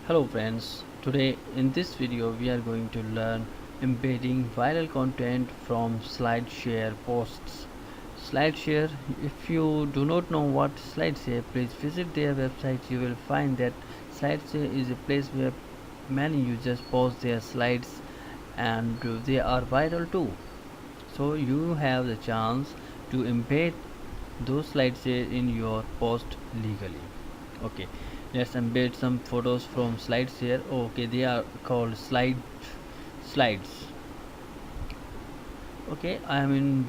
Hello friends, today in this video we are going to learn embedding viral content from SlideShare posts. SlideShare, if you do not know what SlideShare, please visit their website. You will find that SlideShare is a place where many users post their slides and they are viral too. So you have the chance to embed those SlideShare in your post legally. Okay, let's embed some photos from SlideShare. Okay, they are called slides. Okay, I am in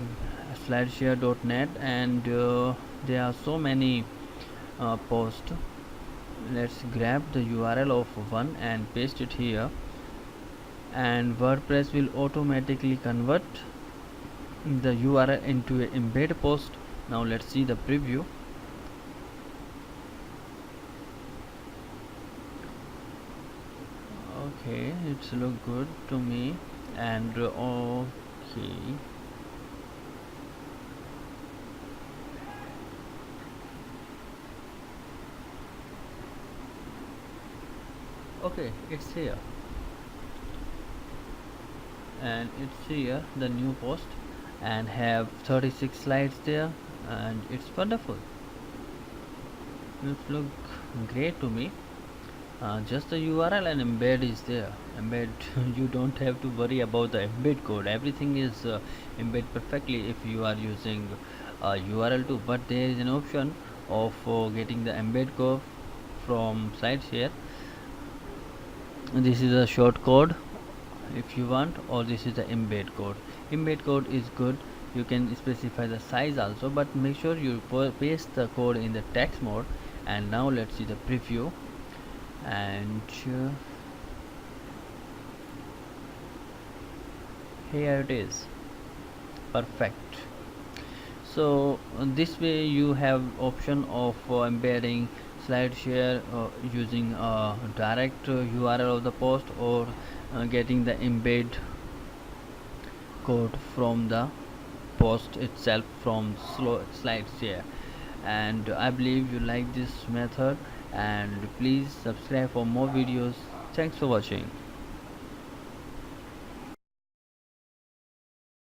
slideshare.net and there are so many posts. Let's grab the URL of one and paste it here, and WordPress will automatically convert the URL into an embed post. Now let's see the preview. Okay, it's look good to me. And okay, it's here, and it's here the new post, and have 36 slides there, and it's wonderful. It look great to me. Just the URL and embed is there. Embed, you don't have to worry about the embed code. Everything is embed perfectly if you are using URL too. But there is an option of getting the embed code from SlideShare. This is a short code if you want, or this is the embed code. Embed code is good. You can specify the size also, but make sure you paste the code in the text mode. And now let's see the preview. And here it is, perfect. So this way you have option of embedding SlideShare using direct URL of the post, or getting the embed code from the post itself from SlideShare. And I believe you like this method, and please subscribe for more videos. Thanks for watching.